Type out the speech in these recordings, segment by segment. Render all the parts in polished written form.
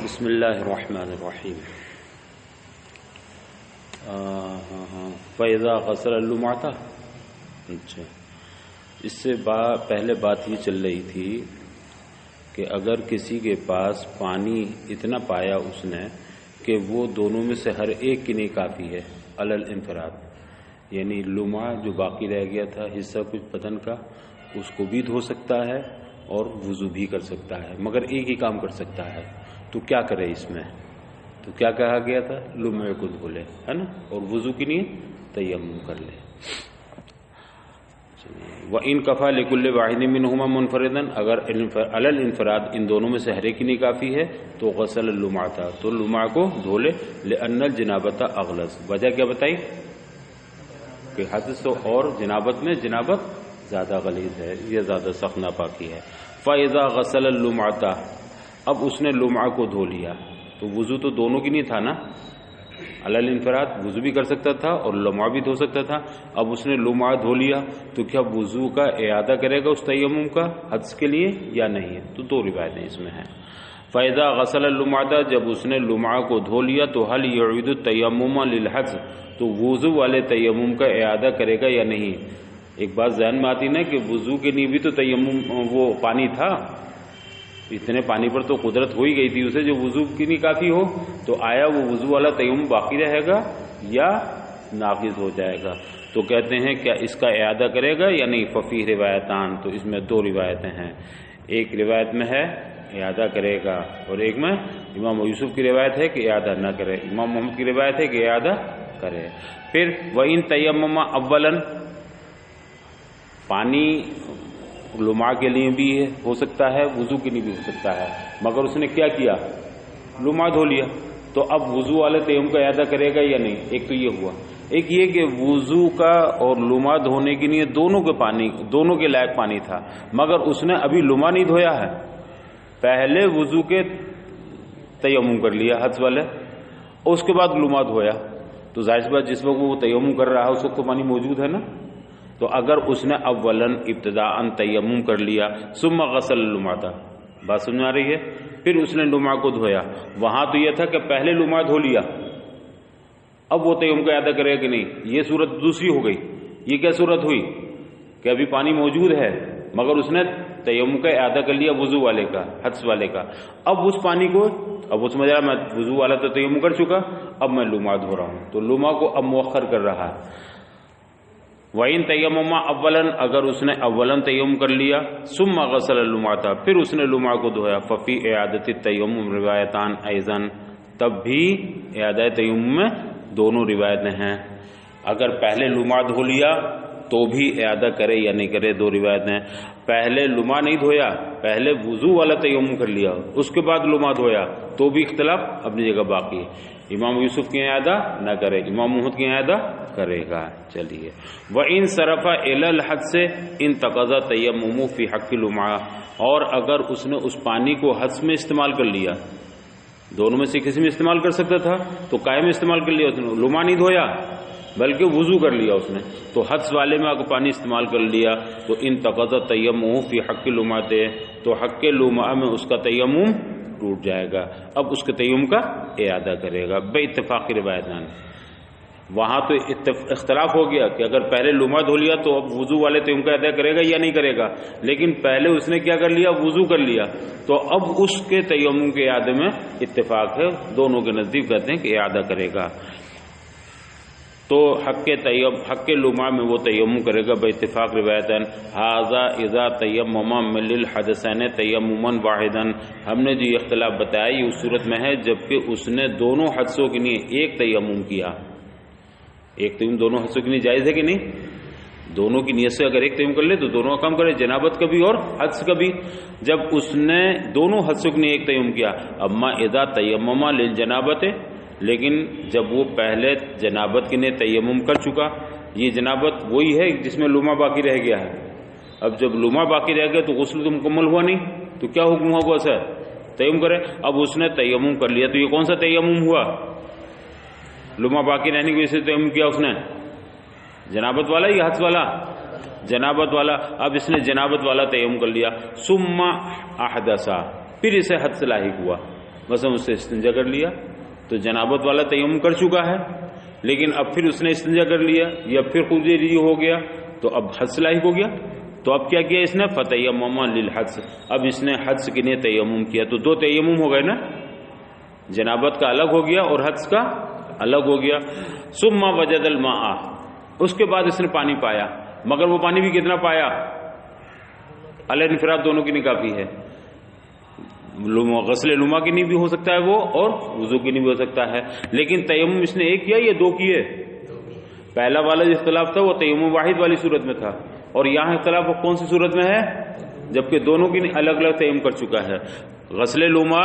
بسم اللہ الرحمن الرحیم. فَإِذَا غَسَلَ اللُّمْعَةَ. اچھا، اس سے پہلے بات یہ چل رہی تھی کہ اگر کسی کے پاس پانی اتنا پایا اس نے کہ وہ دونوں میں سے ہر ایک کے لیے کافی ہے علی الانفراد، یعنی لمعہ جو باقی رہ گیا تھا حصہ کچھ بدن کا، اس کو بھی دھو سکتا ہے اور وضو بھی کر سکتا ہے، مگر ایک ہی کام کر سکتا ہے. تو کیا کرے اس میں؟ تو کیا کہا گیا تھا؟ لمعے کو دھو لے، ہے نا، اور وضو کے لیے تیمم کر لے. وَإِن كَفَى لِكُلِّ وَاحِدٍ مِّنْهُمَا مُنْفَرِدًا، اگر علی الانفراد ان دونوں میں سے ہر ایک کے لیے کافی ہے تو غسل اللمعۃ، تو لمعہ کو دھو لے. لأن الجنابۃ اغلظ، وجہ کیا بتائی کہ حدث اور جنابت میں جنابت زیادہ غلیظ ہے، یہ زیادہ سخت ناپاکی ہے. فَإِذَا غَسَلَ اللُّمْعَةَ، اب اس نے لمعہ کو دھو لیا، تو وضو تو دونوں کی نہیں تھا نا، علی الانفراد وضو بھی کر سکتا تھا اور لمعہ بھی دھو سکتا تھا. اب اس نے لمعہ دھو لیا تو کیا وضو کا اعادہ کرے گا اس تیمم کا حدث کے لیے یا نہیں؟ تو دو روایتیں اس میں ہیں. فَإِذَا غَسَلَ اللُّمْعَةَ، جب اس نے لمعہ کو دھو لیا تو هل يعيد التيمم للحدث، تو وضو والے تیمم کا اعادہ کرے گا یا نہیں؟ ایک بات ذہن میں آتی نا کہ وضو کے لیے بھی تو تیمم وہ پانی تھا، اتنے پانی پر تو قدرت ہو ہی گئی تھی اسے جو وضو کی نہیں کافی ہو، تو آیا وہ وضو والا تیمم باقی رہے گا یا ناقص ہو جائے گا؟ تو کہتے ہیں کیا اس کا اعادہ کرے گا یا نہیں؟ ففی روایتان، تو اس میں دو روایتیں ہیں. ایک روایت میں ہے اعادہ کرے گا اور ایک میں امام یوسف کی روایت ہے کہ اعادہ نہ کرے، امام محمد کی روایت ہے کہ اعادہ کرے. پھر وَإِن تَيَمَّمَ اولاً، پانی لمعہ کے لیے بھی ہو سکتا ہے وضو کے لیے بھی ہو سکتا ہے، مگر اس نے کیا کیا؟ لمعہ دھو لیا. تو اب وضو والے تیمم کا اعادہ کرے گا یا نہیں؟ ایک تو یہ ہوا. ایک یہ کہ وضو کا اور لمعہ دھونے کے لیے دونوں کے لائق پانی تھا، مگر اس نے ابھی لمعہ نہیں دھویا ہے، پہلے وضو کے تیمم کر لیا حدث والے، اور اس کے بعد لمعہ دھویا. تو ظاہر سی بات جس وقت وہ تیمم کر رہا ہے اس وقت تو پانی موجود ہے نا. تو اگر اس نے اولاً ابتداءً تیمم کر لیا ثم غسل اللمعۃ، بات سمجھ آ رہی ہے، پھر اس نے لمعہ کو دھویا، وہاں تو یہ تھا کہ پہلے لمعہ دھو لیا، اب وہ تیمم کا اعادہ کرے کہ نہیں؟ یہ صورت دوسری ہو گئی. یہ کیا صورت ہوئی کہ ابھی پانی موجود ہے مگر اس نے تیمم کا اعادہ کر لیا وضو والے کا، حدث والے کا. اب اس پانی کو اب اس میں میں وضو والا تو تیمم کر چکا، اب میں لمعہ دھو رہا ہوں، تو لمعہ کو اب مؤخر کر رہا ہے. وَإِن تَيَمَّمَ اولاً، اگر اس نے اولاً تیمم کر لیا ثم غسل اللمعۃ، پھر اس نے لمعہ کو دھویا، ففی اعادۃ التیمم روایتان ایضاً، تب بھی اعادہ تیمم میں دونوں روایتیں ہیں. اگر پہلے لمعہ دھو لیا تو بھی اعادہ کرے یا نہیں کرے، دو روایتیں. پہلے لمعہ نہیں دھویا، پہلے وضو والا تیمم کر لیا اس کے بعد لمعہ دھویا، تو بھی اختلاف اپنی جگہ باقی ہے. امام یوسف کی اعادہ نہ کرے، امام محمد کی اعادہ کرے گا. چلیے. وَإِن صَرَفَ إِلَى الْحَدْثِ انتقضَ تَيَمُّمُ فِي حَقِّ اللُّمْعَةِ، اور اگر اس نے اس پانی کو حدث میں استعمال کر لیا، دونوں میں سے کسی میں استعمال کر سکتا تھا تو قائم میں استعمال کر لیا، اس نے لمعہ نہیں دھویا بلکہ وضو کر لیا اس نے، تو حدث والے میں اگر پانی استعمال کر لیا تو انتقض تیمم فی حق اللمعۃ، تو حق لمعہ میں اس کا تیمم ٹوٹ جائے گا. اب اس کے تیمم کا اعادہ کرے گا بے اتفاقی روایتان. وہاں تو اختلاف ہو گیا کہ اگر پہلے لمعہ دھو لیا تو اب وضو والے تیمم کا اعادہ کرے گا یا نہیں کرے گا، لیکن پہلے اس نے کیا کر لیا؟ وضو کر لیا، تو اب اس کے تیمم کے اعادے میں اتفاق ہے، دونوں کے نزدیک کہتے ہیں کہ اعادہ کرے گا. تو حق لمعہ میں وہ تیمم کرے گا بے اتفاق روایتاً. ھذا اذا تیمم من للحدثین تیمما واحدا، ہم نے جو یہ اختلاف بتایا یہ اس صورت میں ہے جبکہ اس نے دونوں حدثوں کے لیے ایک تیمم کیا. ایک تیمم دونوں حدثوں کے لیے جائز ہے کہ نہیں؟ دونوں کی نیت سے اگر ایک تیمم کر لے تو دونوں کا کام کرے، جنابت کا بھی اور حدث کا بھی. جب اس نے دونوں حدثوں کے لیے ایک تیمم کیا، اما اذا تیمم للجنابت، لیکن جب وہ پہلے جنابت کے لیے تیمم کر چکا، یہ جنابت وہی ہے جس میں لمعہ باقی رہ گیا ہے. اب جب لمعہ باقی رہ گیا تو غسل تو مکمل ہوا نہیں، تو کیا حکم ہوا؟ بس ہے تیمم کرے. اب اس نے تیمم کر لیا تو یہ کون سا تیمم ہوا؟ لمعہ باقی رہنے کی وجہ سے تیمم کیا اس نے، جنابت والا یا حدث والا؟ جنابت والا. اب اس نے جنابت والا تیمم کر لیا. ثم احدث، پھر اسے حدث لاحق ہوا. مثلا اس سے استنجا کر لیا تو جنابت والا تیمم کر چکا ہے، لیکن اب پھر اس نے استنجا کر لیا یا پھر خود یہ ہو گیا تو اب حدث لاحق ہو گیا، تو اب کیا کیا اس نے؟ فتیمم للحدث، اب اس نے حدث کے لیے تیمم کیا، تو دو تیمم ہو گئے نا، جنابت کا الگ ہو گیا اور حدث کا الگ ہو گیا۔ ثم وجد الماء، اس کے بعد اس نے پانی پایا، مگر وہ پانی بھی کتنا پایا؟ علی انفراد دونوں کی نہیں کافی ہے، غسل لما کی نہیں بھی ہو سکتا ہے وہ، اور وضو کی نہیں بھی ہو سکتا ہے، لیکن تیمم اس نے ایک کیا یا دو کیے؟ پہلا والا جو اختلاف تھا وہ تیمم واحد والی صورت میں تھا، اور یہاں اختلاف کون سی صورت میں ہے؟ جبکہ دونوں کی الگ الگ تیمم کر چکا ہے، غسل لما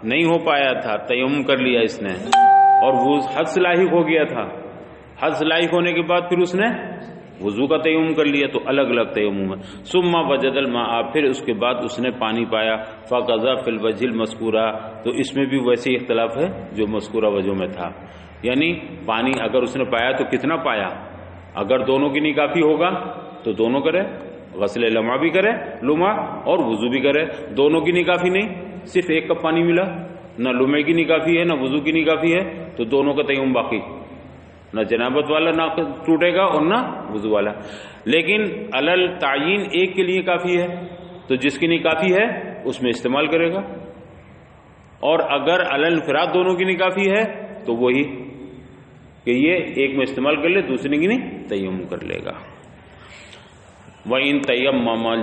نہیں ہو پایا تھا، تیمم کر لیا اس نے، اور وہ حدث لاحق ہو گیا تھا، حدث لاحق ہونے کے بعد پھر اس نے وضو کا تیمم کر لیا، تو الگ الگ تیمم ہے۔ ثم وجد الماء، پھر اس کے بعد اس نے پانی پایا، فقضى في الوجه المذکورہ، تو اس میں بھی ویسے ہی اختلاف ہے جو مذکورہ وجہ میں تھا، یعنی پانی اگر اس نے پایا تو کتنا پایا؟ اگر دونوں کی نہیں کافی ہوگا تو دونوں کرے، غسل لمعہ بھی کرے لمعہ اور وضو بھی کرے، دونوں کی نہیں کافی نہیں، صرف ایک کپ پانی ملا، نہ لمعے کی نہیں کافی ہے نہ وضو کی نہیں کافی ہے، تو دونوں کا تیمم باقی، نہ جنابت والا نہ ٹوٹے گا اور نہ وضو والا۔ لیکن علل تعین ایک کے لیے کافی ہے، تو جس کی نہیں کافی ہے اس میں استعمال کرے گا، اور اگر علل انفراد دونوں کی نہیں کافی ہے تو وہی کہ یہ ایک میں استعمال کر لے، دوسرے کی نہیں تیمم کر لے گا۔ وَإِن تَيَمَّمَ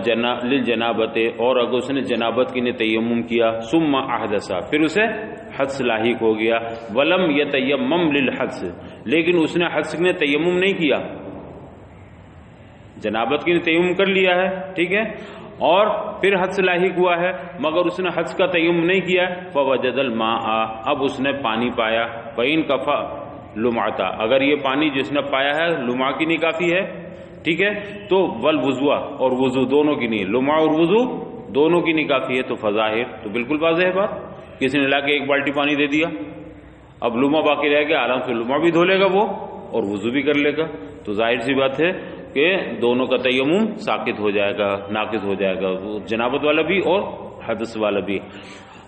لِلْجَنَابَةِ، اور اگر اس نے جنابت کے لیے تیمم کیا، ثُمَّ أَحْدَثَ، پھر اسے حدث لاحق ہو گیا، وَلَمْ يَتَيَمَّمْ لِلْحَدثِ، لیکن اس نے حدث کے لیے تیمم نہیں کیا، جنابت کے لیے تیمم کر لیا ہے، ٹھیک ہے، اور پھر حدث لاحق ہوا ہے مگر اس نے حدث کا تیمم نہیں کیا، فَوَجَدَ الْمَاءَ، اب اس نے پانی پایا، فَإِن كَفَى لُمْعَةً، اگر یہ پانی جس نے پایا ہے لمعہ کی نہیں کافی ہے، ٹھیک ہے، تو والوضو، اور وضو دونوں کی نہیں، لمعہ اور وضو دونوں کی نہیں کافی ہے، تو فظاہر، تو بالکل واضح ہے بات، کسی نے لا کے ایک بالٹی پانی دے دیا، اب لمعہ باقی رہ گیا، آرام سے لمعہ بھی دھو لے گا وہ اور وضو بھی کر لے گا، تو ظاہر سی بات ہے کہ دونوں کا تیمم ساقط ہو جائے گا، ناقص ہو جائے گا، جنابت والا بھی اور حدث والا بھی۔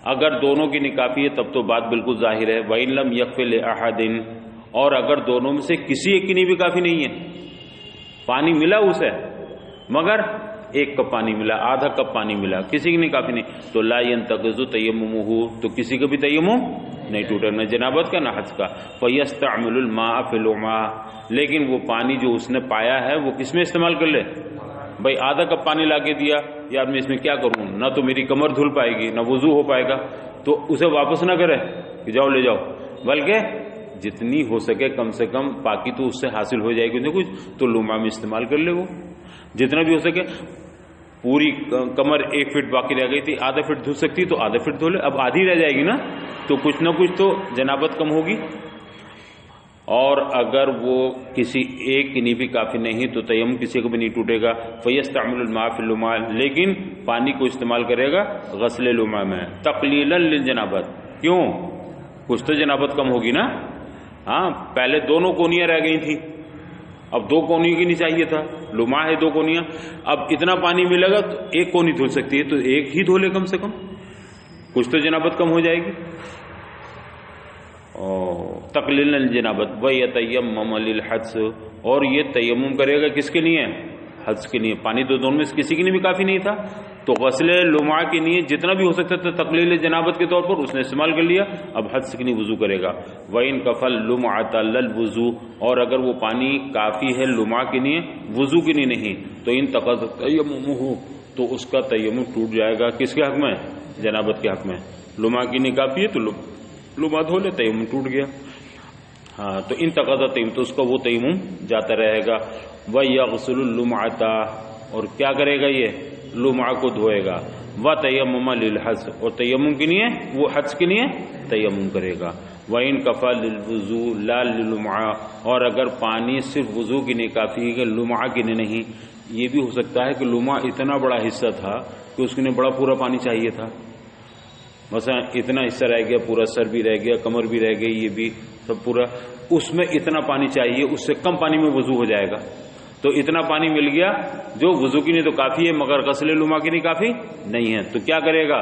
اگر دونوں کی نہیں کافی ہے تب تو بات بالکل ظاہر ہے، وَإِن لَمْ يَكْفِ لِأَحَدٍ، اور اگر دونوں میں سے کسی ایک کی نہیں بھی کافی نہیں ہے، پانی ملا اسے مگر ایک کپ پانی ملا، آدھا کپ پانی ملا، کسی کی نہیں کافی نہیں، تو لا ينتقض تیممہ، تو کسی کا بھی تیمم نہیں ٹوٹا، نہ جنابت کا نہ حدث کا، فَيَسْتَعْمِلُ الْمَاءَ فِي الْوُمْعَةِ، لیکن وہ پانی جو اس نے پایا ہے وہ کس میں استعمال کر لے؟ بھائی آدھا کپ پانی لا کے دیا، یار میں اس میں کیا کروں، نہ تو میری کمر دھل پائے گی نہ وضو ہو پائے گا، تو اسے واپس نہ کرے کہ جاؤ لے جاؤ، بلکہ جتنی ہو سکے کم سے کم پاکی تو اس سے حاصل ہو جائے گی کچھ، تو لمعہ میں استعمال کر لے، وہ جتنا بھی ہو سکے، پوری کمر 1 فٹ باقی رہ گئی تھی، آدھا فٹ دھل سکتی تو آدھا فٹ دھو لے، اب آدھی رہ جائے گی نا، تو کچھ نہ کچھ تو جنابت کم ہوگی، اور اگر وہ کسی ایک کی نہیں بھی کافی نہیں تو تیمم کسی کو بھی نہیں ٹوٹے گا، فَيَسْتَعْمِلُ الْمَاءَ فِي الْوُمْعَةِ، لیکن پانی کو استعمال کرے گا غسل لمعہ میں، تقلیلا للجنابت، کیوں؟ کچھ تو جنابت کم ہوگی نا، ہاں پہلے دونوں کونیاں رہ گئی تھیں، اب 2 کونیوں کی نہیں چاہیے تھا، لمعہ ہے 2 کونیاں، اب اتنا پانی ملے گا تو 1 کونی دھل سکتی ہے، تو 1 ہی دھو لے کم سے کم، کچھ تو جنابت کم ہو جائے گی۔ تقلیل الجنابت وَيَتَيَمَّمَ لِلْحَدثِ، اور یہ تیمم کرے گا کس کے لیے؟ حدث کے لیے، پانی تو دونوں میں سے کسی کے لیے بھی کافی نہیں تھا، تو غسل لمعہ کے لیے جتنا بھی ہو سکتا تھا تقلیل جنابت کے طور پر اس نے استعمال کر لیا، اب حدث کے لیے وضو کرے گا۔ وَإِن كَفَى اللُّمْعَةَ لِلْوُضُوءِ، اور اگر وہ پانی کافی ہے لمعہ کے لیے وضو کے لیے نہیں، تو انتقض تیممہ، تو اس کا تیمم ٹوٹ جائے گا، کس کے حق میں؟ جنابت کے حق میں، لمعہ کی نہیں کافی ہے تو لمعہ دھو لے، تیمم ٹوٹ گیا، ہاں تو انتقض تیمم، تو اس کا وہ تیمم جاتا رہے گا۔ وَيَغْسُلُ اللُّمْعَةَ، اور کیا کرے گا یہ؟ لمعہ کو دھوئے گا، وَتَيَمَّمَ لِلْحَدثِ، اور تیمم کے لیے وہ حدث کے لیے تیمم کرے گا۔ وَإِن كَفَى لِلْوُضُوءِ لَا لِلْمَعَةِ، اور اگر پانی صرف وضو کے لیے کافی ہے کہ لمعہ کے لیے نہیں، یہ بھی ہو سکتا ہے کہ لمعہ اتنا بڑا حصہ تھا کہ اس کے لیے بڑا پورا پانی چاہیے تھا، مثلا اتنا حصہ رہ گیا، پورا سر بھی رہ گیا، کمر بھی رہ گئی، یہ بھی سب پورا، اس میں اتنا پانی چاہیے، اس سے کم پانی میں وضو ہو جائے گا، تو اتنا پانی مل گیا جو وضو کی نہیں تو کافی ہے مگر غسل لمعہ کی نہیں کافی نہیں ہے، تو کیا کرے گا؟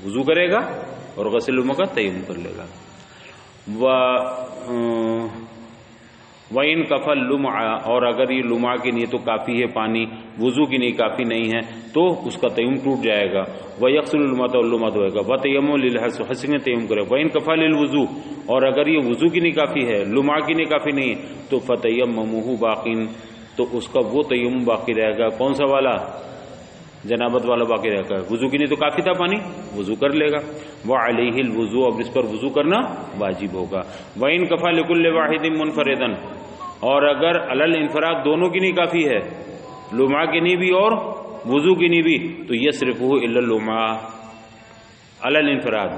وضو کرے گا، اور غسل لما کا تیمم کر لے گا. وَإِن كَفَى اللُّمْعَ، اور اگر یہ لمعہ کے لیے تو کافی ہے پانی، وضو کے لیے کافی نہیں ہے تو اس کا تیمم ٹوٹ جائے گا. وَيَغْسِلُ الْمَاءَ، اور لمعہ دھوئے گا. وَتَيَمَّمُ لِلْحَدْثِ، حدث میں تیمم کرے. وَإِن كَفَى لِلْوُضُوءِ، اور اگر یہ وضو کے لیے کافی ہے، لمعہ کے لیے کافی نہیں ہے تو فَتَيَمَّمُهُ بَاقٍ، تو اس کا وہ تیمم باقی رہے گا. کون سا والا؟ جنابت والا باقی رہے گا. وضو کے لیے تو کافی تھا پانی، وضو کر لے گا. وَعَلَيْهِ الْوُضُوءُ، اور اس پر وضو کرنا واجب ہوگا. وَإِن كَفَى لِكُلِّ وَاحِدٍ مُنْفَرِدًا، اور اگر علی الانفراد دونوں کی نہیں کافی ہے، لمعہ کی نہیں بھی اور وضو کی نہیں بھی، تو یصرفہ الا اللمعہ علی الانفراد،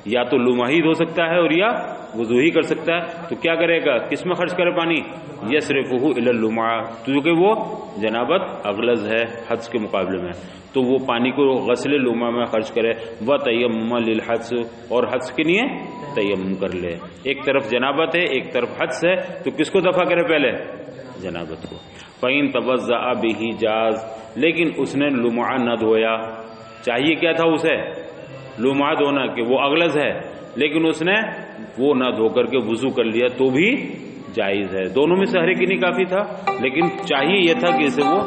یا تو لمعہ ہی دھو سکتا ہے اور یا وضو ہی کر سکتا ہے. تو کیا کرے گا؟ کس میں خرچ کرے پانی؟ یصرفہ الی اللمعہ، کیونکہ وہ جنابت اغلظ ہے حدث کے مقابلے میں، تو وہ پانی کو غسل لمعہ میں خرچ کرے. وَتَيَمَّمَ لِلْحَدثِ، اور حدث کے لیے تیمم کر لے. ایک طرف جنابت ہے ایک طرف حدث ہے، تو کس کو دفع کرے؟ پہلے جنابت کو. فَإِن تَوَضَّأَ بِهِ جَازَ، لیکن اس نے لمعہ نہ دھویا، چاہیے کیا تھا اسے؟ لمعہ دھونا، کہ وہ اغلظ ہے، لیکن اس نے وہ نہ دھو کر کے وضو کر لیا تو بھی جائز ہے. دونوں میں سے ہر ایک نہیں کافی تھا، لیکن چاہیے یہ تھا کہ اسے وہ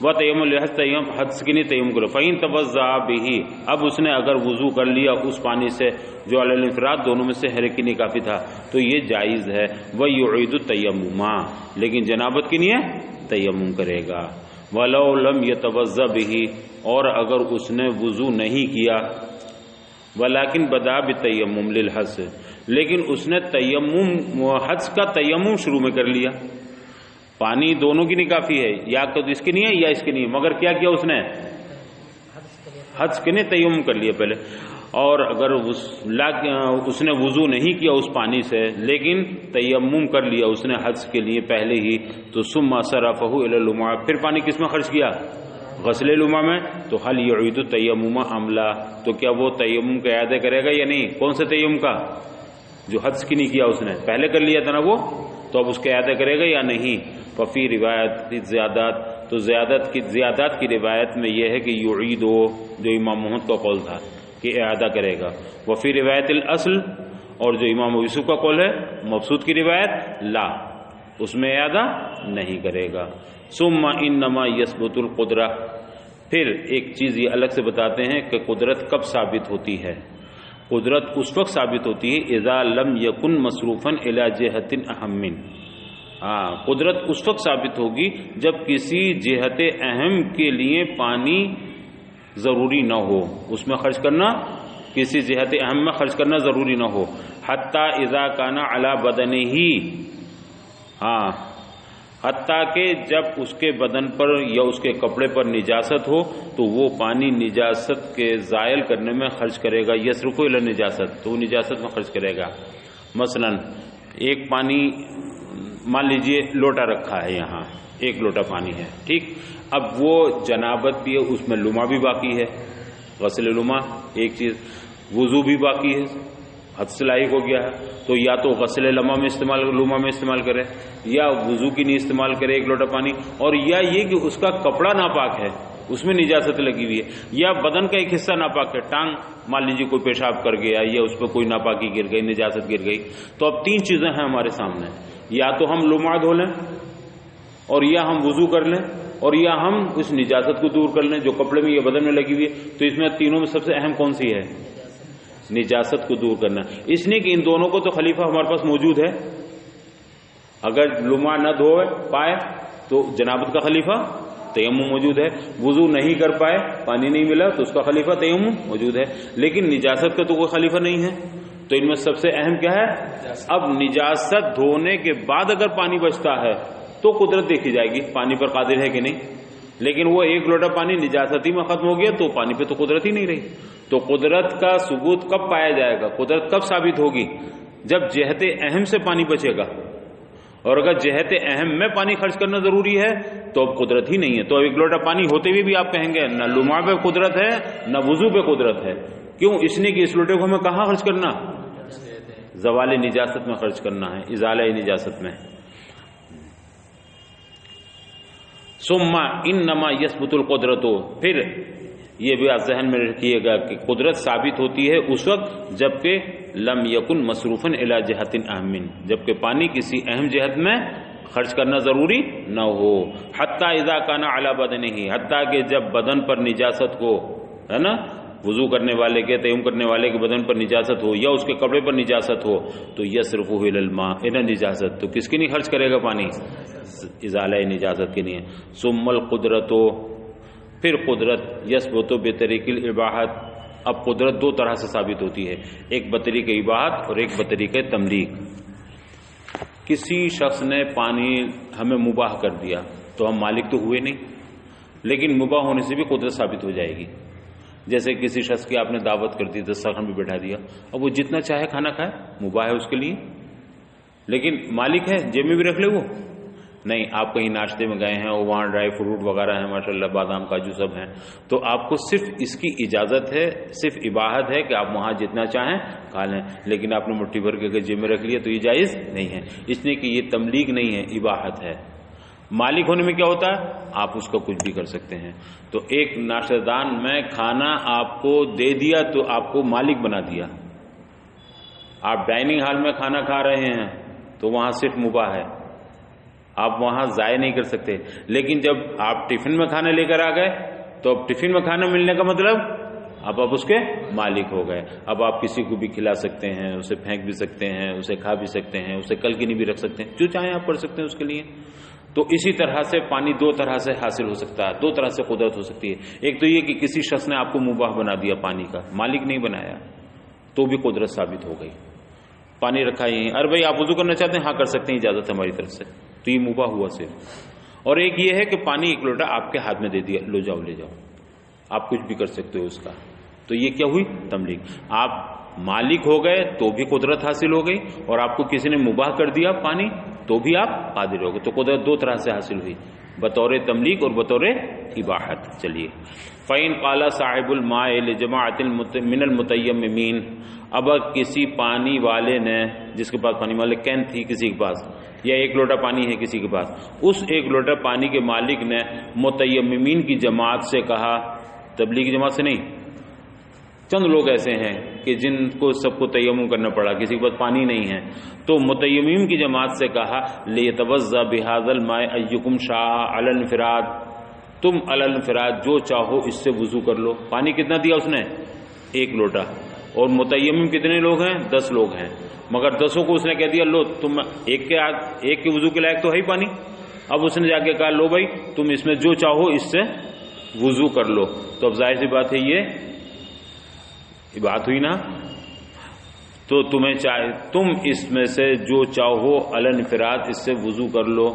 وَتَيَمَّمُ لِلْحَدثِ، حدث کے لیے تیمم کرو. فَإِن تَوَضَّأَ بِهِ، اب اس نے اگر وضو کر لیا اس پانی سے جو علی الانفراد دونوں میں سے ہر ایک کے لیے کافی تھا تو یہ جائز ہے. وَيُعِيدُ التَّيَمُّمَ، لیکن جنابت کے لیے تیمم کرے گا. وَلَوْ لَمْ يَتَوَضَّأْ بِهِ، اور اگر اس نے وضو نہیں کیا، وَلَكِنْ بَدَأَ بِالتَّيَمُّمِ لِلْحَدثِ، لیکن اس نے تیمم حدث کا تیمم شروع میں کر لیا. پانی دونوں کی نہیں کافی ہے، یا تو اس کے لیے یا اس کے لیے، مگر کیا کیا اس نے؟ حدث کے لیے تیمم کر لیا پہلے. اور اگر اس نے وضو نہیں کیا اس پانی سے لیکن تیمم کر لیا اس نے حدث کے لیے پہلے ہی، تو ثم صرفہ الی اللمعہ، پھر پانی کس میں خرچ کیا؟ غسل لمعہ میں. تو هل يعيد التيمم ام لا، تو کیا وہ تیمم کا اعادہ کرے گا یا نہیں؟ کون سے تیمم کا؟ جو حدث کی نہیں کیا اس نے، پہلے کر لیا تھا نا وہ، تو اب اس کا اعادہ کرے گا یا نہیں؟ ففی روایت زیادات، تو زیادات کی روایت میں یہ ہے کہ یعید، جو امام محمد کا قول تھا کہ اعادہ کرے گا. وفی روایت الاصل، اور جو امام یوسف کا قول ہے مبسوط کی روایت، لا، اس میں اعادہ نہیں کرے گا. ثم انما یثبت القدرہ، پھر ایک چیز یہ الگ سے بتاتے ہیں کہ قدرت کب ثابت ہوتی ہے. قدرت اس وقت ثابت ہوتی ہے اذا لم یکن مصروفا الی جہۃ اہم. قدرت اس وقت ثابت ہوگی جب کسی جہت اہم کے لیے پانی ضروری نہ ہو، اس میں خرچ کرنا، کسی جہت اہم میں خرچ کرنا ضروری نہ ہو. حتی اذا کان علی بدنہ، حتیٰ کہ جب اس کے بدن پر یا اس کے کپڑے پر نجاست ہو تو وہ پانی نجاست کے زائل کرنے میں خرچ کرے گا. یصرف الی النجاست، تو وہ نجاست میں خرچ کرے گا. مثلا ایک پانی، مان لیجئے لوٹا رکھا ہے، یہاں ایک لوٹا پانی ہے، ٹھیک، اب وہ جنابت بھی ہے، اس میں لمعہ بھی باقی ہے، غسل لمعہ ایک چیز، وضو بھی باقی ہے، حد سے لاحق ہو گیا ہے، تو یا تو غسل لمعہ میں استعمال کرے یا وضو کی نہیں استعمال کرے ایک لوٹا پانی. اور یا یہ کہ اس کا کپڑا ناپاک ہے، اس میں نجاست لگی ہوئی ہے، یا بدن کا ایک حصہ ناپاک ہے، ٹانگ مان لیجیے کوئی پیشاب کر گیا یا اس پہ کوئی ناپاکی گر گئی، نجاست گر گئی. تو اب تین چیزیں ہیں ہمارے سامنے، یا تو ہم لمعہ دھو لیں، اور یا ہم وضو کر لیں، اور یا ہم اس نجاست کو دور کر لیں جو کپڑے میں یا بدن میں لگی ہوئی ہے. تو اس میں تینوں میں سب سے اہم کون سی ہے؟ نجاست کو دور کرنا. اس لیے کہ ان دونوں کو تو خلیفہ ہمارے پاس موجود ہے. اگر لمعہ نہ دھو پائے تو جنابت کا خلیفہ تیمم موجود ہے، وضو نہیں کر پائے، پانی نہیں ملا تو اس کا خلیفہ تیمم موجود ہے، لیکن نجاست کا تو کوئی خلیفہ نہیں ہے. تو ان میں سب سے اہم کیا ہے؟ اب نجاست دھونے کے بعد اگر پانی بچتا ہے تو قدرت دیکھی جائے گی پانی پر قادر ہے کہ نہیں. لیکن وہ ایک لوٹا پانی نجاستی میں ختم ہو گیا تو پانی پہ تو قدرت ہی نہیں رہی. تو قدرت کا ثبوت کب پایا جائے گا؟ قدرت کب ثابت ہوگی؟ جب جہت اہم سے پانی بچے گا. اور اگر جہت اہم میں پانی خرچ کرنا ضروری ہے تو اب قدرت ہی نہیں ہے. تو اب ایک لوٹا پانی ہوتے ہوئے بھی آپ کہیں گے نہ لمعہ پہ قدرت ہے نہ وضو پہ قدرت ہے. کیوں؟ اس لیے کہ اس لوٹے کو ہمیں کہاں خرچ کرنا؟ زوال نجاست میں خرچ کرنا ہے، ازالہ نجاست میں. ثم انما یثبت القدرت، پھر یہ بھی آپ ذہن میں رکھیے گا کہ قدرت ثابت ہوتی ہے اس وقت جبکہ لم یکن مصروفا الی جہت اہم، جبکہ پانی کسی اہم جہت میں خرچ کرنا ضروری نہ ہو، حتی اذا کان علی بدنہ، حتیٰ کہ جب بدن پر نجاست ہو، ہے نا، وضو کرنے والے کے، تیمم کرنے والے کے بدن پر نجاست ہو یا اس کے کپڑے پر نجاست ہو تو یصرفہ الی الماء، الی نجاست، تو کس کے لیے خرچ کرے گا پانی؟ ازالہ نجاست کے لیے۔ ثم القدرت، پھر قدرت یثبت بطریق الاباحت، اب قدرت دو طرح سے ثابت ہوتی ہے، ایک بطریق اباحت اور ایک بطریق تملیک۔ کسی شخص نے پانی ہمیں مباح کر دیا تو ہم مالک تو ہوئے نہیں، لیکن مباح ہونے سے بھی قدرت ثابت ہو جائے گی۔ جیسے کسی شخص کی آپ نے دعوت کر دی، دسترخوان پہ بٹھا دیا، اب وہ جتنا چاہے کھانا کھائے، مباح ہے اس کے لیے، لیکن مالک ہے، جیب میں بھی رکھ لے وہ نہیں۔ آپ کہیں ناشتے میں گئے ہیں اور وہاں ڈرائی فروٹ وغیرہ ہیں، ماشاءاللہ بادام کاجو سب ہیں، تو آپ کو صرف اس کی اجازت ہے، صرف اباحت ہے کہ آپ وہاں جتنا چاہیں کھا لیں، لیکن آپ نے مٹھی بھر کے جیب میں رکھ لیا تو یہ جائز نہیں ہے، اس لیے کہ یہ تملیغ نہیں ہے، اباحت ہے۔ مالک ہونے میں کیا ہوتا ہے؟ آپ اس کا کچھ بھی کر سکتے ہیں۔ تو ایک ناشتہ دان میں کھانا آپ کو دے دیا تو آپ کو مالک بنا دیا۔ آپ ڈائننگ ہال میں کھانا کھا رہے ہیں تو وہاں صرف مباح ہے، آپ وہاں ضائع نہیں کر سکتے، لیکن جب آپ ٹفن میں کھانا لے کر آ گئے تو اب ٹفن میں کھانا ملنے کا مطلب اب آپ اس کے مالک ہو گئے، اب آپ کسی کو بھی کھلا سکتے ہیں، اسے پھینک بھی سکتے ہیں، اسے کھا بھی سکتے ہیں، اسے کل کی نہیں بھی رکھ سکتے ہیں، جو چاہیں آپ کر سکتے ہیں اس کے لیے۔ تو اسی طرح سے پانی دو طرح سے حاصل ہو سکتا ہے، دو طرح سے قدرت ہو سکتی ہے۔ ایک تو یہ کہ کسی شخص نے آپ کو مباح بنا دیا، پانی کا مالک نہیں بنایا، تو بھی قدرت ثابت ہو گئی۔ پانی رکھا یہیں، ارے بھائی آپ وضو کرنا چاہتے ہیں، ہاں کر سکتے ہیں، اجازت ہے ہماری طرف سے، تو یہ مباح ہوا صرف۔ اور ایک یہ ہے کہ پانی ایک لوٹا آپ کے ہاتھ میں دے دیا، لو جاؤ لے جاؤ، آپ کچھ بھی کر سکتے ہو اس کا، تو یہ کیا ہوئی؟ تملیغ۔ آپ مالک ہو گئے تو بھی قدرت حاصل ہو گئی، اور آپ کو کسی نے مباح کر دیا پانی تو بھی آپ قادر ہو گئے، تو قدرت دو طرح سے حاصل ہوئی، بطور تملیغ اور بطور اباحت۔ چلیے، فَإِنْ قَالَ صَاحِبُ الْمَاءِ لِجَمَاعَةٍ مِنَ الْمُتَيَمِّمِينَ، اب کسی پانی والے نے، جس کے پاس پانی والے کین تھی کسی کے پاس، یا ایک لوٹا پانی ہے کسی کے پاس، اس ایک لوٹا پانی کے مالک نے متیممین کی جماعت سے کہا، تبلیغی جماعت سے نہیں، چند لوگ ایسے ہیں کہ جن کو سب کو تیمم کرنا پڑا، کسی کے پاس پانی نہیں ہے، تو متیممین کی جماعت سے کہا لیتوضا بہذا الماء ایکم شاء علی الانفراد، تم علی الانفراد جو چاہو اس سے وضو کر لو۔ پانی کتنا دیا اس نے؟ ایک لوٹا، اور متیمم کتنے لوگ ہیں؟ 10 لوگ ہیں، مگر 10 کو اس نے کہہ دیا لو تم ایک کے وضو کے لائق تو ہے ہی پانی، اب اس نے جا کے کہا لو بھائی تم اس میں جو چاہو اس سے وضو کر لو، تو اب ظاہر سی بات ہے یہ بات ہوئی نا، تو تم اس میں سے جو چاہو علی انفراد اس سے وضو کر لو،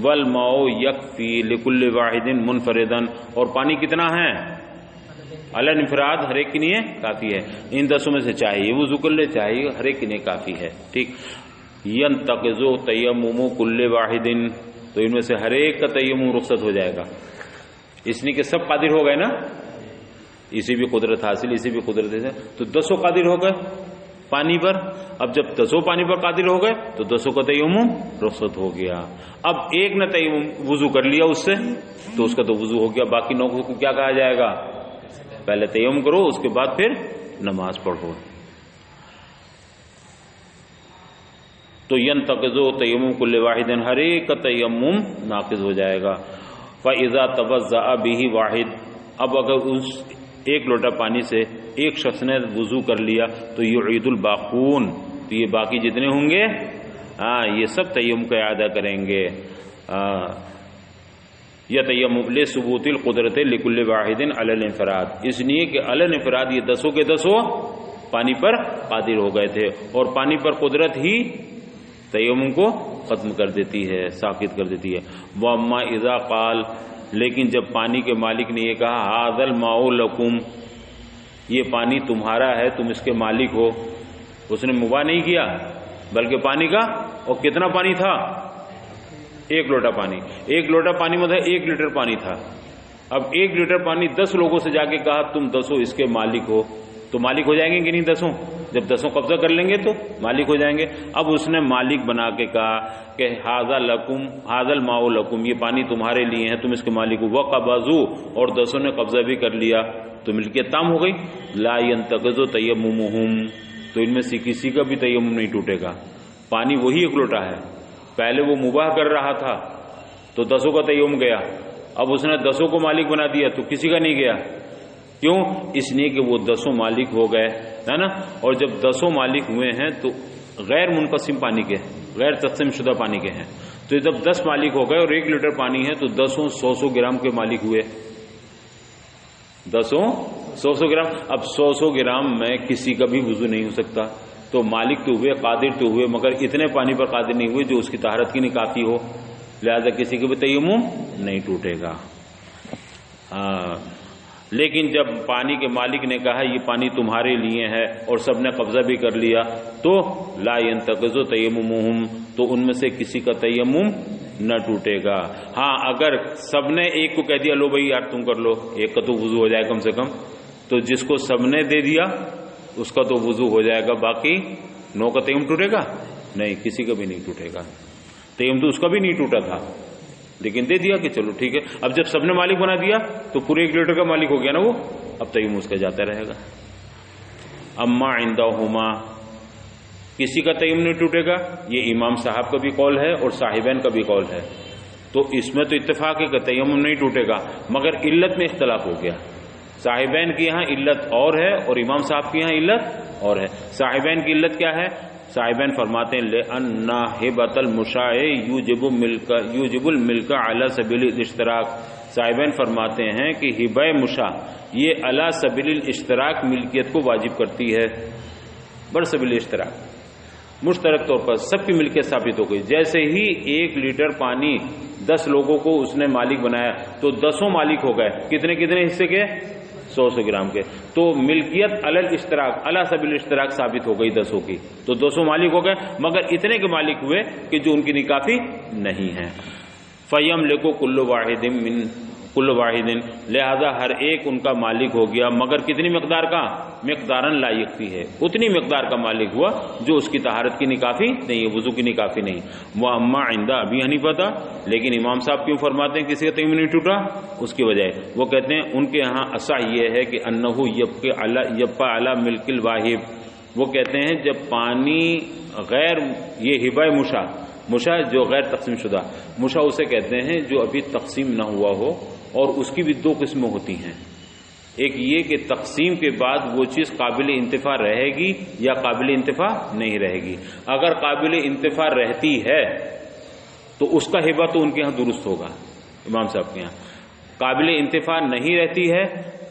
والماء یکفی لکل واحد منفردا، اور پانی کتنا ہے؟ علی انفراد ہر ایک کے لیے کافی ہے، ان 10 میں سے چاہیے وضو کر لے، چاہیے ہر ایک کے لیے کافی ہے، ٹھیک۔ ینتقض تیمم کل واحد، تو ان میں سے ہر ایک کا تیمم رخصت ہو جائے گا، اس لیے کہ سب قادر ہو گئے نا، اسی بھی قدرت حاصل، اسی بھی قدرت حاصل، تو 10 قادر ہو گئے پانی پر۔ اب جب 10 پانی پر قادر ہو گئے تو 10 کا تیمم رخصت ہو گیا۔ اب ایک نے تیمم وضو کر لیا اس سے، تو اس کا تو وضو ہو گیا، باقی 9 کو کیا کہا جائے گا؟ پہلے تیمم کرو، اس کے بعد پھر نماز پڑھو۔ تو ینتقض تیمم کل واحد، ہر ایک کا تیمم ناقض ہو جائے گا۔ فاذا توضأ به واحد، اب اگر اس ایک لوٹا پانی سے ایک شخص نے وضو کر لیا تو یعید الباقون، تو یہ باقی جتنے ہوں گے یہ سب تیمم کا اعادہ کریں گے۔ یتیمم لثبوت القدرت لکل واحد علی الانفراد، اس لیے کہ علی الانفراد یہ 10 کے 10 پانی پر قادر ہو گئے تھے، اور پانی پر قدرت ہی تیمم کو ختم کر دیتی ہے، ساقط کر دیتی ہے۔ واما اذا قال، لیکن جب پانی کے مالک نے یہ کہا ھذا الماء لکم، یہ پانی تمہارا ہے، تم اس کے مالک ہو، اس نے مباح نہیں کیا بلکہ پانی کا، اور کتنا پانی تھا؟ ایک لوٹا پانی، ایک لوٹا پانی مطلب 1 لیٹر پانی تھا۔ اب 1 لیٹر پانی 10 لوگوں سے جا کے کہا تم 10 اس کے مالک ہو، تو مالک ہو جائیں گے کہ نہیں 10؟ جب 10 قبضہ کر لیں گے تو مالک ہو جائیں گے۔ اب اس نے مالک بنا کے کہا کہ ھذا لکم ھذا الماء لکم، یہ پانی تمہارے لیے ہے، تم اس کے مالک ہو، وقبضوا، اور 10 نے قبضہ بھی کر لیا، تو ملکیت تام ہو گئی۔ لا ينتقض تیممہم، تو ان میں سے کسی کا بھی تیمم نہیں ٹوٹے گا۔ پانی وہی ایک لوٹا ہے، پہلے وہ مباح کر رہا تھا تو 10 کا تیمم گیا، اب اس نے 10 کو مالک بنا دیا تو کسی کا نہیں گیا۔ کیوں؟ اس لیے کہ وہ 10 مالک ہو گئے، ہے نا، اور جب 10 مالک ہوئے ہیں تو غیر منقسم پانی کے، غیر تقسیم شدہ پانی کے ہیں، تو جب 10 مالک ہو گئے اور 1 لیٹر پانی ہے تو 10 100 گرام کے مالک ہوئے، 10 100 گرام۔ اب 100 گرام میں کسی کا بھی وضو نہیں ہو سکتا، تو مالک تو ہوئے، قادر تو ہوئے، مگر اتنے پانی پر قادر نہیں ہوئے جو اس کی طہارت کی نہیں کافی ہو، لہذا کسی کے بھی تیمم نہیں ٹوٹے گا۔ لیکن جب پانی کے مالک نے کہا یہ پانی تمہارے لیے ہے اور سب نے قبضہ بھی کر لیا، تو لا ينتقض تیممہم، تو ان میں سے کسی کا تیمم نہ ٹوٹے گا۔ ہاں اگر سب نے ایک کو کہہ دیا لو بھائی یار تم کر لو، ایک کا تو وضو ہو جائے کم سے کم، تو جس کو سب نے دے دیا اس کا تو وضو ہو جائے گا، باقی 9 کا تیمم ٹوٹے گا نہیں، کسی کا بھی نہیں ٹوٹے گا۔ تیمم تو اس کا بھی نہیں ٹوٹا تھا لیکن دے دیا کہ چلو ٹھیک ہے۔ اب جب سب نے مالک بنا دیا تو پورے 1 لیٹر کا مالک ہو گیا نا وہ، اب تیمم اس کا جاتا رہے گا۔ اما عندہما، کسی کا تیمم نہیں ٹوٹے گا، یہ امام صاحب کا بھی قول ہے اور صاحبین کا بھی قول ہے، تو اس میں تو اتفاق ہے کہ تیمم نہیں ٹوٹے گا، مگر علت میں اختلاف ہو گیا۔ صاحبین کی یہاں علت اور ہے اور امام صاحب کی یہاں علت اور ہے۔ صاحبین کی علت کیا ہے؟ صاحبین فرماتے ہیں لأن ہبۃ المشاع یوجب الملک علی سبیل الاشتراک، صاحبین فرماتے ہیں کہ ہبہ مشاع یہ علی سبیل الاشتراک ملکیت کو واجب کرتی ہے، بر سبیل الاشتراک، مشترک طور پر سب کی ملکیت ثابت ہو گئی۔ جیسے ہی 1 لیٹر پانی 10 لوگوں کو اس نے مالک بنایا تو 10 مالک ہو گئے، کتنے حصے کے؟ 100 گرام کے، تو ملکیت علی الاشتراک، علی سبیل الاشتراک ثابت ہو گئی 10 کی، تو 200 مالک ہو گئے، مگر اتنے کے مالک ہوئے کہ جو ان کی نکافی نہیں ہے۔ فَيَمْلِكُ كُلُّ واحد، لہذا ہر ایک ان کا مالک ہو گیا، مگر کتنی مقدار کا؟ مقداراً لا یکفی ہے، اتنی مقدار کا مالک ہوا جو اس کی طہارت کی نکافی نہیں ہے، وضو کی نکافی نہیں۔ وَأَمَّا عِنْدَ أَبِي حَنِیفَةَ، لیکن امام صاحب کیوں فرماتے ہیں کسی کا تیمم نہیں ٹوٹا؟ اس کی وجہ وہ کہتے ہیں ان کے ہاں اصح یہ ہے کہ انہ یبقى علی ملک الواہب، وہ کہتے ہیں جب پانی غیر، یہ ہبہ مشاع جو غیر تقسیم شدہ، مشاع اسے کہتے ہیں جو ابھی تقسیم نہ ہوا ہو، اور اس کی بھی 2 قسمیں ہوتی ہیں، ایک یہ کہ تقسیم کے بعد وہ چیز قابل انتفاع رہے گی یا قابل انتفاع نہیں رہے گی۔ اگر قابل انتفاع رہتی ہے تو اس کا ہبہ تو ان کے ہاں درست ہوگا، امام صاحب کے ہاں۔ قابل انتفاع نہیں رہتی ہے،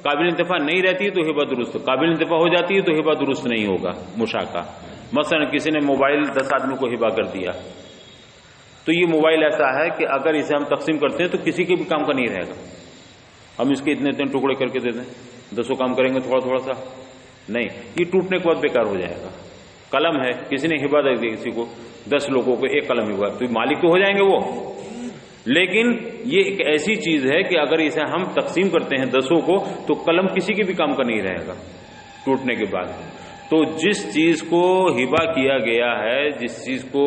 قابل انتفاع نہیں رہتی ہے تو ہبہ درست، قابل انتفاع ہو جاتی ہے تو ہبہ درست نہیں ہوگا مشاع کا۔ مثلا کسی نے موبائل 10 آدمی کو ہبہ کر دیا، تو یہ موبائل ایسا ہے کہ اگر اسے ہم تقسیم کرتے ہیں تو کسی کے بھی کام کا نہیں رہے گا، ہم اس کے اتنے ٹکڑے کر کے دے دیں، 10 کام کریں گے تھوڑا تھوڑا سا، نہیں، یہ ٹوٹنے کے بعد بیکار ہو جائے گا۔ قلم ہے، کسی نے ہبہ دے دی کسی کو، 10 لوگوں کو 1 قلم ہبہ، تو مالک تو ہو جائیں گے وہ، لیکن یہ ایک ایسی چیز ہے کہ اگر اسے ہم تقسیم کرتے ہیں 10 کو تو قلم کسی کے بھی کام کا نہیں رہے گا ٹوٹنے کے بعد۔ تو جس چیز کو ہبہ کیا گیا ہے، جس چیز کو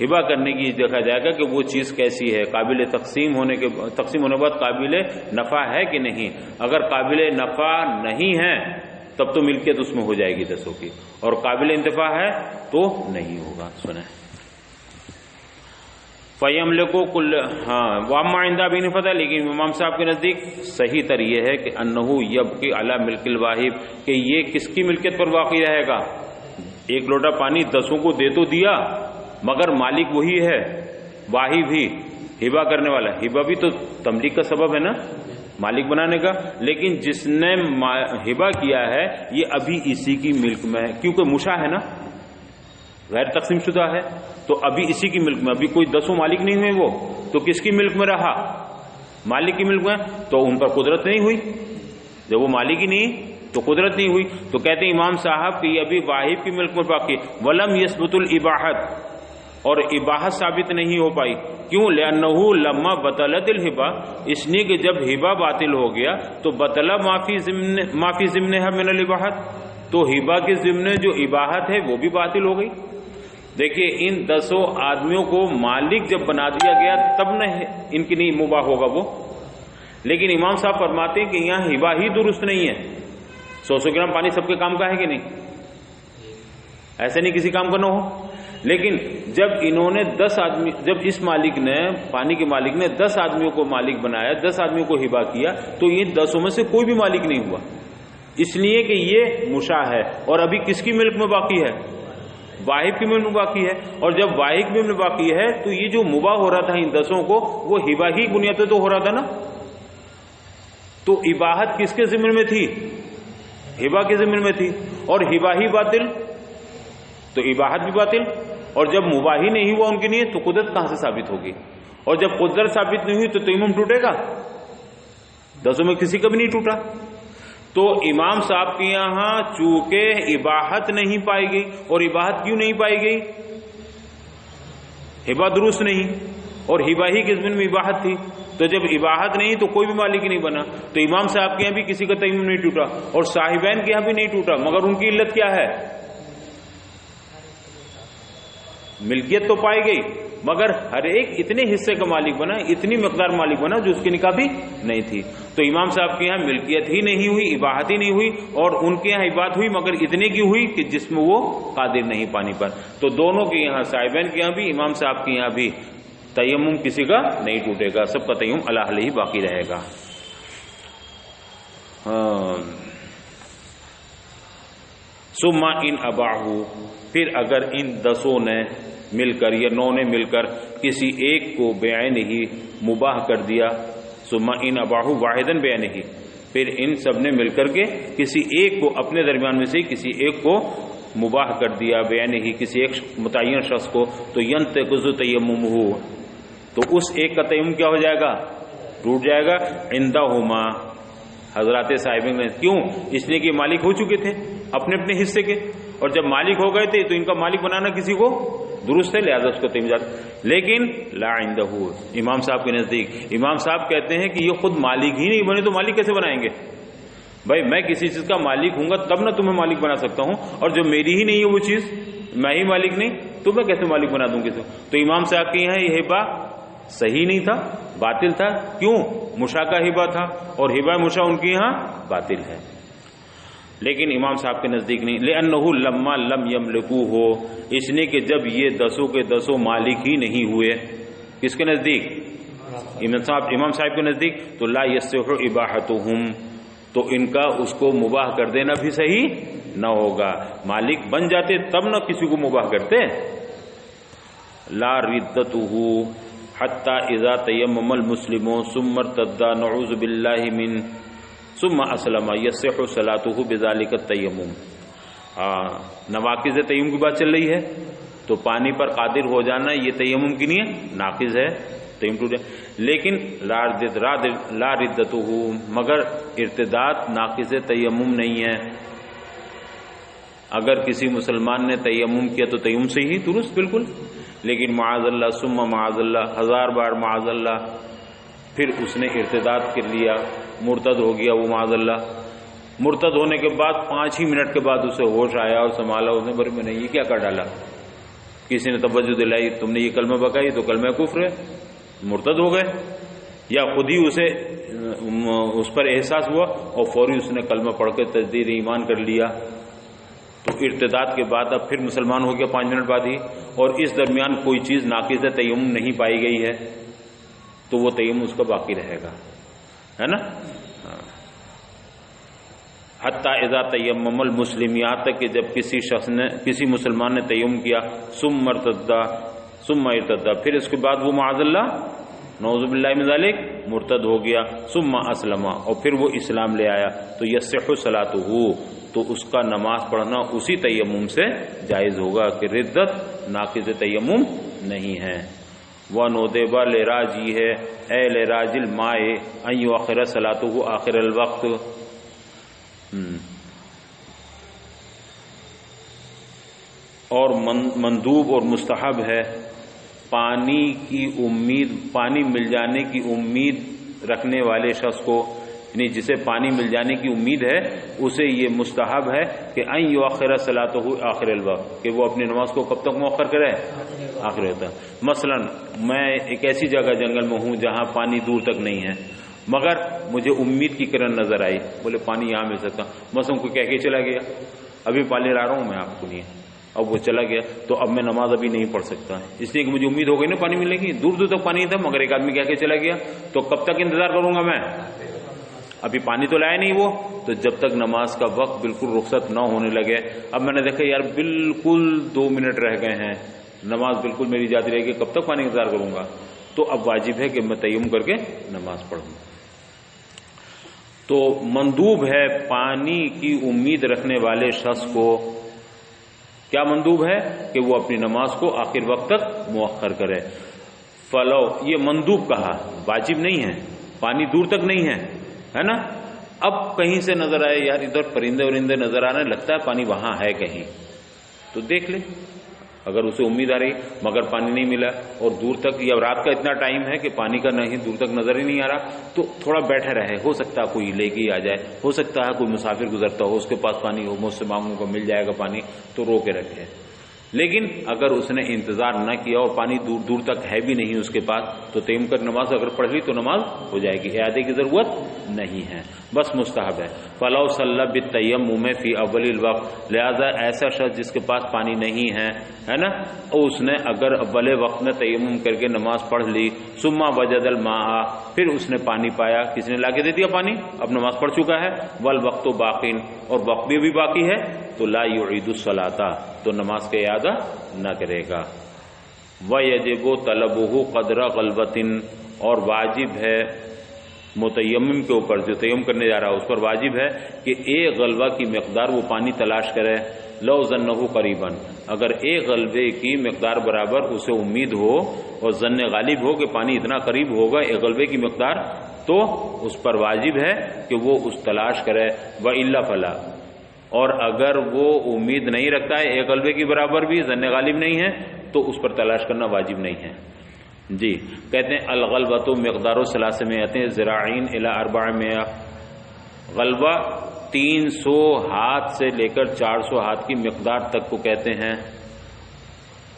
ہبہ کرنے کی دیکھا جائے گا کہ وہ چیز کیسی ہے، قابل تقسیم ہونے کے بعد قابل نفع ہے کہ نہیں۔ اگر قابل نفع نہیں ہے تب تو ملکیت اس میں ہو جائے گی 10 کی، اور قابل انتفاع ہے تو نہیں ہوگا۔ سنیں فَيَمْلِكُ كُلَّ، وَأَمَّا عِنْدَ أَبِي حَنِیفَةَ، لیکن امام صاحب کے نزدیک صحیح تر یہ ہے کہ انہ یبقی علی ملک الواہب، کہ یہ کس کی ملکیت پر باقی رہے گا؟ 1 لوٹا پانی 10 کو دے تو دیا، مگر مالک وہی ہے، واہب ہی، ہبہ کرنے والا۔ ہبہ بھی تو تملیک کا سبب ہے نا، مالک بنانے کا، لیکن جس نے ہبہ کیا ہے یہ ابھی اسی کی ملک میں ہے، کیونکہ مشاع ہے نا، غیر تقسیم شدہ ہے، تو ابھی اسی کی ملک میں، ابھی کوئی 10 مالک نہیں ہوئے، وہ تو کس کی ملک میں رہا؟ مالک کی ملک میں، تو ان پر قدرت نہیں ہوئی، جب وہ مالک ہی نہیں تو قدرت نہیں ہوئی، تو کہتے ہیں امام صاحب کہ یہ ابھی واہب کی ملک میں باقی۔ ولم یثبت الاباحت، اور اباحت ثابت نہیں ہو پائی، کیوں؟ لأنہ لما بطلت الہبہ، اس لیے کہ جب ہبہ باطل ہو گیا تو بطل ما فی ضمنها من الاباحت، تو ہبا کے ضمن جو اباحت ہے وہ بھی باطل ہو گئی. دیکھیے ان 10 آدمیوں کو مالک جب بنا دیا گیا تب نہ ان کی نہیں مباح ہوگا وہ. لیکن امام صاحب فرماتے ہیں کہ یہاں ہبا ہی درست نہیں ہے. 100 گرام پانی سب کے کام کا ہے کہ نہیں؟ ایسے نہیں کسی کام کا نہ ہو. لیکن جب انہوں نے 10 آدمی، جب اس مالک نے، پانی کے مالک نے 10 آدمیوں کو مالک بنایا، 10 آدمیوں کو ہبا کیا، تو ان 10 میں سے کوئی بھی مالک نہیں ہوا، اس لیے کہ یہ مشاع ہے. اور ابھی کس کی ملک میں باقی ہے؟ واحد کی ملک میں باقی ہے. اور جب واحد کی ملک میں باقی ہے تو یہ جو مباح ہو رہا تھا ان 10 کو، وہ ہبا ہی بنیاد پہ تو ہو رہا تھا نا. تو اباحت کس کے ضمن میں تھی؟ ہبا کے ضمن میں تھی. اور ہبا ہی باطل تو اباحت بھی باطل. اور جب مباح ہی نہیں ہوا ان کے لیے تو قدرت کہاں سے ثابت ہوگی؟ اور جب قدرت ثابت نہیں ہوئی تو تیمم ٹوٹے گا؟ 10 میں کسی کا بھی نہیں ٹوٹا. تو امام صاحب کے یہاں چونکہ اباحت نہیں پائی گئی. اور اباحت کیوں نہیں پائی گئی؟ ہبا درست نہیں، اور ہبا ہی کے ضمن میں اباحت تھی. تو جب اباحت نہیں تو کوئی بھی مالک نہیں بنا. تو امام صاحب کے یہاں بھی کسی کا تیمم نہیں ٹوٹا، اور صاحبین کے یہاں بھی نہیں ٹوٹا. مگر ان کی علت کیا ہے؟ ملکیت تو پائی گئی، مگر ہر ایک اتنے حصے کا مالک بنا، اتنی مقدار مالک بنا جو اس کی نکاح بھی نہیں تھی. تو امام صاحب کے یہاں ملکیت ہی نہیں ہوئی، اباحت ہی نہیں ہوئی، اور ان کے یہاں اباحت ہوئی مگر اتنے کی ہوئی کہ جس میں وہ قادر نہیں پانی پر. تو دونوں کے یہاں، صاحبین کے یہاں بھی، امام صاحب کے یہاں بھی تیمم کسی کا نہیں ٹوٹے گا، سب کا تیمم علی حالہ ہی باقی رہے گا. ثم ان اباحوا، پھر اگر ان 10 نے مل کر یا 9 نے مل کر کسی ایک کو بعینہ ہی مباح کر دیا. ثم ان اباحوا واحدا بعینہ، پھر ان سب نے مل کر کے کسی ایک کو، اپنے درمیان میں سے کسی ایک کو مباح کر دیا، بعینہ ہی کسی ایک متعین شخص کو، تو ینتقض تیممہ، تو اس ایک کا تیمم کیا ہو جائے گا؟ ٹوٹ جائے گا. عندہما، حضرات صاحبین نے. کیوں؟ اس لیے کہ مالک ہو چکے تھے اپنے اپنے حصے کے، اور جب مالک ہو گئے تھے تو ان کا مالک بنانا کسی کو درست ہے، لہذا اس کو تیمم جاتا. لیکن لا عندہ، امام صاحب کے نزدیک، امام صاحب کہتے ہیں کہ یہ خود مالک ہی نہیں بنے تو مالک کیسے بنائیں گے؟ بھائی میں کسی چیز کا مالک ہوں گا تب نہ تمہیں مالک بنا سکتا ہوں، اور جو میری ہی نہیں ہے وہ چیز، میں ہی مالک نہیں تو میں کیسے مالک بنا دوں کسی. تو امام صاحب کے یہاں یہ ہبا صحیح نہیں تھا، باطل تھا. کیوں؟ مشاع کا ہبا تھا، اور ہبا مشاع ان کے یہاں باطل ہے. لیکن امام صاحب کے نزدیک نہیں. لأنہ لما لم یملکوہ، اس لیے کہ جب یہ 10 کے 10 مالک ہی نہیں ہوئے، کس کے نزدیک؟ امام صاحب کے نزدیک. تو لا یصح اباحتہم، تو ان کا اس کو مباح کر دینا بھی صحیح نہ ہوگا. مالک بن جاتے تب نہ کسی کو مباح کرتے. لا ردتہ حتی اذا تیمم المسلمون ثم ارتد نعوذ باللہ من ثم اسلم یصح صلاتہ بذلک التیمم. نواقض تیمم کی بات چل رہی ہے، تو پانی پر قادر ہو جانا یہ تیمم کی نہیں ہے، ناقض ہے، تیمم ٹوٹ جائے. لیکن لا ردتہ، مگر ارتداد ناقض تیمم نہیں ہے. اگر کسی مسلمان نے تیمم کیا تو تیمم سے ہی درست بالکل، لیکن معاذ اللہ ثم معاذ اللہ، 1000 بار معاذ اللہ، پھر اس نے ارتداد کر لیا، مرتد ہو گیا وہ معاذ اللہ. مرتد ہونے کے بعد 5 ہی منٹ کے بعد اسے ہوش آیا اور سنبھالا اس نے، بھائی میں نے یہ کیا کر ڈالا. کسی نے توجہ دلائی، تم نے یہ کلمہ بکائی تو کلمہ کفر ہے، مرتد ہو گئے. یا خود ہی اسے اس پر احساس ہوا اور فوری اس نے کلمہ پڑھ کے تجدید ایمان کر لیا. تو ارتداد کے بعد اب پھر مسلمان ہو گیا 5 منٹ بعد ہی، اور اس درمیان کوئی چیز ناقض تیمم نہیں پائی گئی ہے، تو وہ تیمم اس کا باقی رہے گا، ہے نا. حتی اذا تیمم المسلم، یہاں تک کہ جب کسی مسلمان نے تیمم کیا، ثم ارتد، پھر اس کے بعد وہ معاذ اللہ نعوذ باللہ من ذالک مرتد ہو گیا، ثم اسلم، اور پھر وہ اسلام لے آیا، تو یصح صلاتہ، تو اس کا نماز پڑھنا اسی تیمم سے جائز ہوگا کہ ردت ناقض تیمم نہیں ہے. وَنُودِبَ لِرَاجِهِ اے لِرَاجِ الْمَاءِ أَن يُؤَخِّرَ صَلَاتَهُ آخِرَ الْوَقْت. اور مندوب اور مستحب ہے پانی مل جانے کی امید رکھنے والے شخص کو یعنی جسے پانی مل جانے کی امید ہے اسے یہ مستحب ہے کہ ان یؤخر صلاتہ آخر الوقت، کہ وہ اپنی نماز کو کب تک مؤخر کرے؟ آخر ہوتا ہے۔ مثلا میں ایک ایسی جگہ جنگل میں ہوں جہاں پانی دور تک نہیں ہے، مگر مجھے امید کی کرن نظر آئی، بولے پانی یہاں مل سکتا، مثلا کوئی کہہ کے چلا گیا ابھی پانی لا رہا ہوں میں آپ کو نہیں، اب وہ چلا گیا تو اب میں نماز ابھی نہیں پڑھ سکتا، اس لیے کہ مجھے امید ہو گئی نا پانی ملنے کی، دور دور تک پانی تھا مگر ایک آدمی کہہ کے چلا گیا، تو کب تک انتظار کروں گا میں؟ ابھی پانی تو لایا نہیں وہ، تو جب تک نماز کا وقت بالکل رخصت نہ ہونے لگے۔ اب میں نے دیکھا یار بالکل 2 منٹ رہ گئے ہیں، نماز بالکل میری جاتی رہے گی، کب تک پانی انتظار کروں گا؟ تو اب واجب ہے کہ میں تیمم کر کے نماز پڑھوں۔ تو مندوب ہے پانی کی امید رکھنے والے شخص کو، کیا مندوب ہے؟ کہ وہ اپنی نماز کو آخر وقت تک مؤخر کرے۔ فلو، یہ مندوب کہا، واجب نہیں ہے، پانی دور تک نہیں ہے نا۔ اب کہیں سے نظر آئے یار ادھر پرندے ورندے نظر آ رہے ہیں، لگتا ہے پانی وہاں ہے کہیں، تو دیکھ لے، اگر اسے امید آ رہی مگر پانی نہیں ملا اور دور تک، یا رات کا اتنا ٹائم ہے کہ پانی کا نہیں دور تک نظر ہی نہیں آ رہا، تو تھوڑا بیٹھے رہے، ہو سکتا ہے کوئی لے کے آ جائے، ہو سکتا ہے کوئی مسافر گزرتا ہو اس کے پاس پانی ہو، مجھ سے مانگوں گا مل جائے گا پانی، تو رو کے رکھے۔ لیکن اگر اس نے انتظار نہ کیا اور پانی دور دور تک ہے بھی نہیں اس کے پاس، تو تیمم کر نماز اگر پڑھ لی تو نماز ہو جائے گی، اعادے کی ضرورت نہیں ہے، بس مستحب ہے۔ فلو صلی بالتیمم فی اول الوقت، لہذا ایسا شخص جس کے پاس پانی نہیں ہے نا، اس نے اگر اول وقت میں تیمم کر کے نماز پڑھ لی، ثم وجد الماء، پھر اس نے پانی پایا، کسی نے لا کے دے دیا پانی، اب نماز پڑھ چکا ہے، والوقت باقین، اور وقت بھی باقی ہے، تو لا یعید الصلاۃ، تو نماز کا اعادہ نہ کرے گا۔ وَيَجِبُ طَلَبُهُ قَدْرَ غَلْبَةٍ، اور واجب ہے متیمم کے اوپر، جو تیمم کرنے جا رہا ہے اس پر واجب ہے کہ ایک غلبہ کی مقدار وہ پانی تلاش کرے، لو ظنہ قریبا، اگر ایک غلبے کی مقدار برابر اسے امید ہو اور ظن غالب ہو کہ پانی اتنا قریب ہوگا ایک غلبے کی مقدار، تو اس پر واجب ہے کہ وہ اس تلاش کرے۔ وَإِلَّا فَلَا، اور اگر وہ امید نہیں رکھتا ہے ایک غلبے کی برابر بھی، ظن غالب نہیں ہے، تو اس پر تلاش کرنا واجب نہیں ہے۔ جی کہتے ہیں الغلبۃ مقدار 300 ذراعین الی 400، غلبہ 300 ہاتھ سے لے کر 400 ہاتھ کی مقدار تک کو کہتے ہیں۔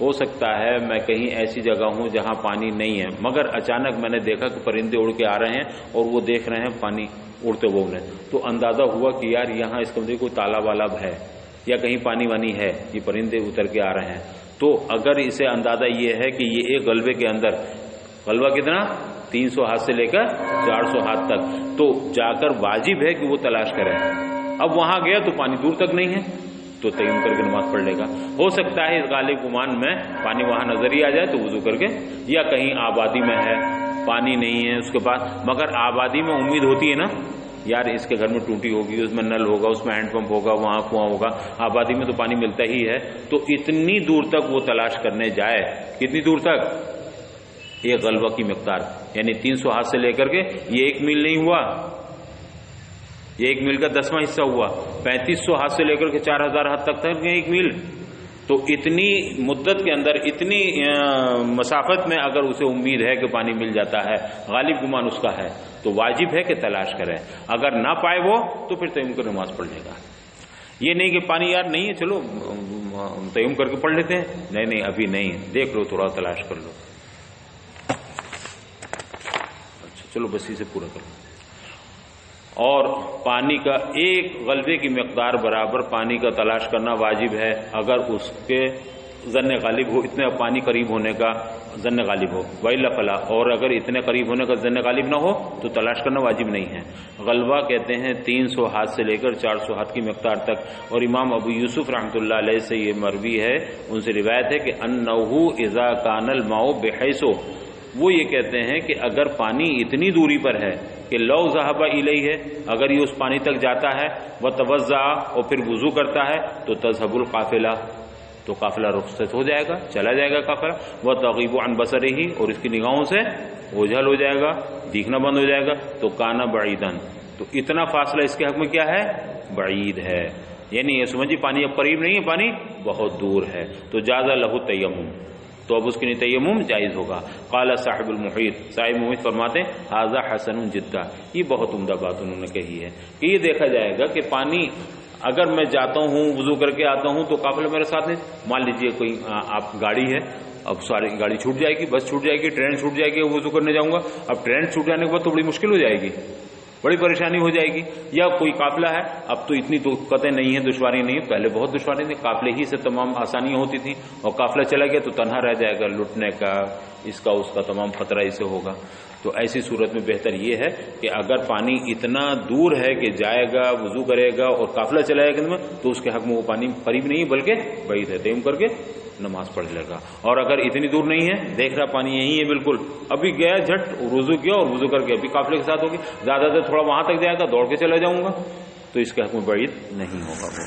ہو سکتا ہے میں کہیں ایسی جگہ ہوں جہاں پانی نہیں ہے، مگر اچانک میں نے دیکھا کہ پرندے اڑ کے آ رہے ہیں اور وہ دیکھ رہے ہیں پانی اڑتے ہوئے انہیں، تو اندازہ ہوا کہ یار یہاں اس کمرے کو تالاب والاب ہے یا کہیں پانی وانی ہے، یہ پرندے اتر کے آ رہے ہیں، تو اگر اسے اندازہ یہ ہے کہ یہ ایک غلبے کے اندر، غلبہ کتنا 300 ہاتھ سے لے کر 400 ہاتھ تک، تو جا کر واجب ہے کہ وہ تلاش کرے۔ اب وہاں گیا تو پانی دور تک نہیں ہے، تو تیمم کر کے نماز پڑھ لے گا۔ ہو سکتا ہے اس غالب گمان میں پانی وہاں نظر ہی آ جائے تو وضو کر کے، یا کہیں آبادی میں ہے پانی نہیں ہے اس کے پاس، مگر آبادی میں امید ہوتی ہے نا یار اس کے گھر میں ٹوٹی ہوگی، اس میں نل ہوگا، اس میں ہینڈ پمپ ہوگا، وہاں کنواں ہوگا، آبادی میں تو پانی ملتا ہی ہے، تو اتنی دور تک وہ تلاش کرنے جائے، کتنی دور تک؟ ایک غلبہ کی مقدار، یعنی 300 ہاتھ سے لے کر کے، یہ 1 میل نہیں ہوا، یہ 1 میل کا 10واں حصہ ہوا، 3500 ہاتھ سے لے کر کے 4000 ہاتھ تک 1 میل، تو اتنی مدت کے اندر، اتنی مسافت میں اگر اسے امید ہے کہ پانی مل جاتا ہے، غالب گمان اس کا ہے، تو واجب ہے کہ تلاش کرے، اگر نہ پائے وہ تو پھر تیمم کر نماز پڑھ لے گا۔ یہ نہیں کہ پانی یار نہیں ہے چلو تیمم کر کے پڑھ لیتے ہیں، نہیں نہیں ابھی نہیں، دیکھ لو تھوڑا تلاش کر لو، اچھا چلو بس اسے پورا کر لو۔ اور پانی کا ایک غلبے کی مقدار برابر پانی کا تلاش کرنا واجب ہے، اگر اس کے ظن غالب ہو، اتنے پانی قریب ہونے کا ظن غالب ہو، وَإِلَّا فَلَا، اور اگر اتنے قریب ہونے کا ظن غالب نہ ہو تو تلاش کرنا واجب نہیں ہے۔ غلبہ کہتے ہیں 300 ہاتھ سے لے کر 400 ہاتھ کی مقدار تک، اور امام ابو یوسف رحمۃ اللہ علیہ سے یہ مروی ہے، ان سے روایت ہے کہ أَنَّهُ إِذَا كَانَ الْمَاءُ بِحَيْثُ، وہ یہ کہتے ہیں کہ اگر پانی اتنی دوری پر ہے کہ لو ذهب الیہ، اگر یہ اس پانی تک جاتا ہے، وتوضا، اور پھر وضو کرتا ہے، تو تذهب القافلہ، تو قافلہ رخصت ہو جائے گا، چلا جائے گا قافلہ، وتغیب عن بصرہ، اور اس کی نگاہوں سے اوجھل ہو جائے گا، دیکھنا بند ہو جائے گا، تو کان بعیدا، تو اتنا فاصلہ اس کے حق میں کیا ہے؟ بعید ہے، یعنی یہ سمجھیے پانی اب قریب نہیں ہے، پانی بہت دور ہے، تو جاز لہ تیمم، تو اب اس کے لیے تیمم جائز ہوگا. قال صاحب المحیط، صاحب محیط فرماتے ہیں ھذا حسن جدا، یہ بہت عمدہ بات انہوں نے کہی ہے کہ یہ دیکھا جائے گا کہ پانی اگر میں جاتا ہوں وضو کر کے آتا ہوں تو قافلہ میرے ساتھ نہیں. مان لیجئے کوئی آپ گاڑی ہے، اب ساری گاڑی چھوٹ جائے گی، بس چھوٹ جائے گی، ٹرین چھوٹ جائے گی، وضو کرنے جاؤں گا. اب ٹرین چھوٹ جانے کے بعد تو بڑی مشکل ہو جائے گی، بڑی پریشانی ہو جائے گی. یا کوئی قافلہ ہے، اب تو اتنی دقتیں نہیں ہیں، دشواری نہیں ہے، پہلے بہت دشواری تھی، قافلے ہی سے تمام آسانیاں ہوتی تھیں، اور قافلہ چلا گیا تو تنہا رہ جائے گا، لٹنے کا اس کا اس کا تمام خطرہ اسے ہوگا. تو ایسی صورت میں بہتر یہ ہے کہ اگر پانی اتنا دور ہے کہ جائے گا وضو کرے گا اور قافلہ چلائے گا تو اس کے حق میں وہ پانی قریب نہیں بلکہ بعید ہے، تیمم کر کے نماز پڑھ لے گا. اور اگر اتنی دور نہیں ہے، دیکھ رہا پانی یہی ہے بالکل، ابھی گیا جھٹ وضو کیا اور وضو کر کے ابھی قافلے کے ساتھ ہوگی، زیادہ تر تھوڑا وہاں تک جائے گا، دوڑ کے چلا جاؤں گا، تو اس کے حق میں بعید نہیں ہوگا وہ.